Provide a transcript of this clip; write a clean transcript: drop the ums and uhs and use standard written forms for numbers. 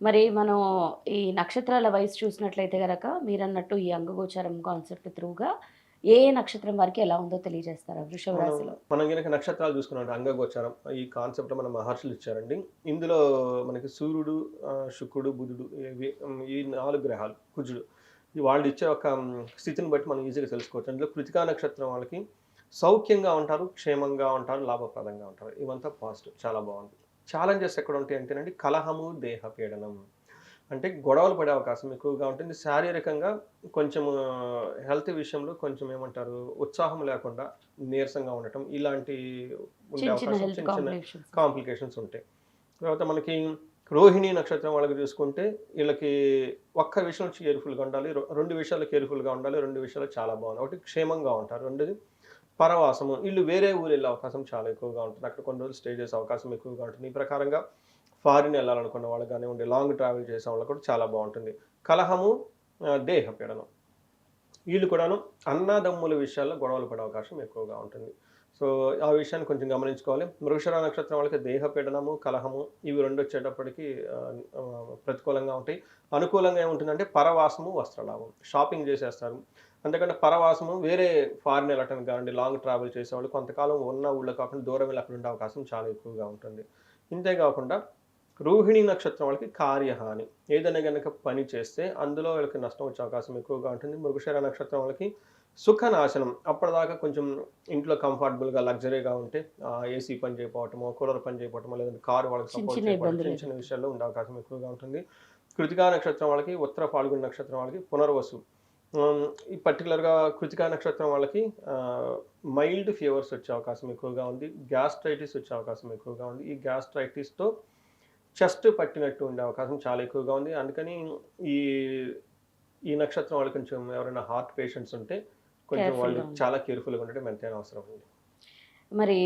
మరి మనం ఈ నక్షత్రాల వయసు చూసినట్లయితే గనక మీరన్నట్టు ఈ అంగగోచరం కాన్సెప్ట్ త్రూగా ఏ ఏ నక్షత్రం వారికి ఎలా ఉందో తెలియజేస్తారా వృషభ మనం రాశిలో? మనం గనక నక్షత్రాలు చూసుకున్నామంటే అంగగోచరం ఈ కాన్సెప్ట్ మన మహర్షులు ఇచ్చారండి. ఇందులో మనకి సూర్యుడు, శుక్రుడు, బుధుడు ఈ 4 గ్రహాలు, కుజుడు వాళ్ళు ఇచ్చే ఒక స్థితిని బట్టి మనం ఈజీగా తెలుసుకోవచ్చు. అందులో కృతికా నక్షత్రం వాళ్ళకి సౌఖ్యంగా ఉంటారు, క్షేమంగా ఉంటారు, లాభప్రదంగా ఉంటారు. ఇవంతా పాజిటివ్ చాలా బావుంది. ఛాలెంజెస్ ఎక్కడ ఉంటాయి అంటేనండి కలహము, దేహ పీడనం. అంటే గొడవలు పడే అవకాశం ఎక్కువగా ఉంటుంది. శారీరకంగా కొంచెం హెల్త్ విషయంలో కొంచెం ఏమంటారు ఉత్సాహం లేకుండా నీరసంగా ఉండటం ఇలాంటి ఉండే చిన్న చిన్న అవకాశం హెల్త్ చిన్న చిన్న కాంప్లికేషన్స్ వస్తాయి. కాంప్లికేషన్స్ ఉంటాయి. తర్వాత మనకి రోహిణి నక్షత్రం వాళ్ళకి చూసుకుంటే వీళ్ళకి ఒక్క విషయంలో కేర్‌ఫుల్‌గా ఉండాలి. 2 విషయాల్లో కేర్‌ఫుల్‌గా ఉండాలి. 2 విషయాల్లో చాలా బావుంది. ఒకటి క్షేమంగా ఉంటారు. రెండోది పరవాసము. ఈళ్ళు వేరే ఊరెళ్ళే అవకాశం చాలా ఎక్కువగా ఉంటుంది. అక్కడ కొన్ని రోజులు స్టే చేసే అవకాశం ఎక్కువగా ఉంటుంది. ఈ ప్రకారంగా ఫారిన్ ఎళ్ళాలనుకున్న వాళ్ళకి గానివ్వండి, లాంగ్ ట్రావెల్ చేసే వాళ్ళకి కూడా చాలా బావుంటుంది. కలహము, దేహపీడనం. ఈళ్ళు కూడాను అన్నాదమ్ముల విషయాల్లో గొడవలు పడే అవకాశం ఎక్కువగా ఉంటుంది. సో, ఆ విషయాన్ని కొంచెం గమనించుకోవాలి. మృగశిర నక్షత్రం వాళ్ళకి దేహపీడనము, కలహము ఇవి 2 వచ్చేటప్పటికి ప్రతికూలంగా ఉంటాయి. అనుకూలంగా ఏముంటుందంటే పరవాసము, వస్త్రలాభం. షాపింగ్ చేసేస్తారు. అంతేకాకుండా పరవాసము వేరే ఫారిన్ ఎళ్ళటానికి గానివ్వండి, లాంగ్ ట్రావెల్ చేసేవాళ్ళు కొంతకాలం ఉన్న ఊళ్ళో కాకుండా దూరం వెళ్లి అక్కడ ఉండే అవకాశం చాలా ఎక్కువగా ఉంటుంది. ఇంతే గాకుండా రోహిణి నక్షత్రం వాళ్ళకి కార్యహాని. ఏదైనా గనక పని చేస్తే అందులో వీళ్ళకి నష్టం వచ్చే అవకాశం ఎక్కువగా ఉంటుంది. మృగశిర నక్షత్రం వాళ్ళకి సుఖనాశనం. అప్పటిదాకా కొంచెం ఇంట్లో కంఫర్టబుల్‌గా, లగ్జరీగా ఉంటే ఏసీ పని చేయకపోవటమో, కూలర్ పని చేయకపోవటమో, లేదంటే కారు వాళ్ళకి చిన్న సపోర్ట్ చిన్న చేయకపోవడం ఇబ్బందులు చిన్న చిన్న ఎదుర్కొంటారు. విషయాల్లో ఉండే అవకాశం ఎక్కువగా ఉంటుంది. కృతికా నక్షత్రం వాళ్ళకి, ఉత్తర ఫాల్గుణ నక్షత్రం వాళ్ళకి పునర్వసు. హ్మ్. ఈ పర్టిక్యులర్‌గా కృతికా నక్షత్రం వాళ్ళకి ఆహ్, మైల్డ్ ఫీవర్స్ వచ్చే అవకాశం ఎక్కువగా ఉంది. గ్యాస్ట్రైటిస్ వచ్చే అవకాశం ఎక్కువగా ఉంది. ఈ గ్యాస్ట్రైటిస్‌తో చెస్ట్ పట్టినట్టు ఉండే అవకాశం చాలా ఎక్కువగా ఉంది. అందుకని ఈ, ఈ నక్షత్రం వాళ్ళు కొంచెం ఎవరైనా హార్ట్ పేషెంట్స్ ఉంటే కొంచెం వాళ్ళు కేర్‌ఫుల్‌గా ఉండాలి. చాలా కేర్‌ఫుల్‌గా ఉండడం ఎంతైనా అవసరం అండి. మరి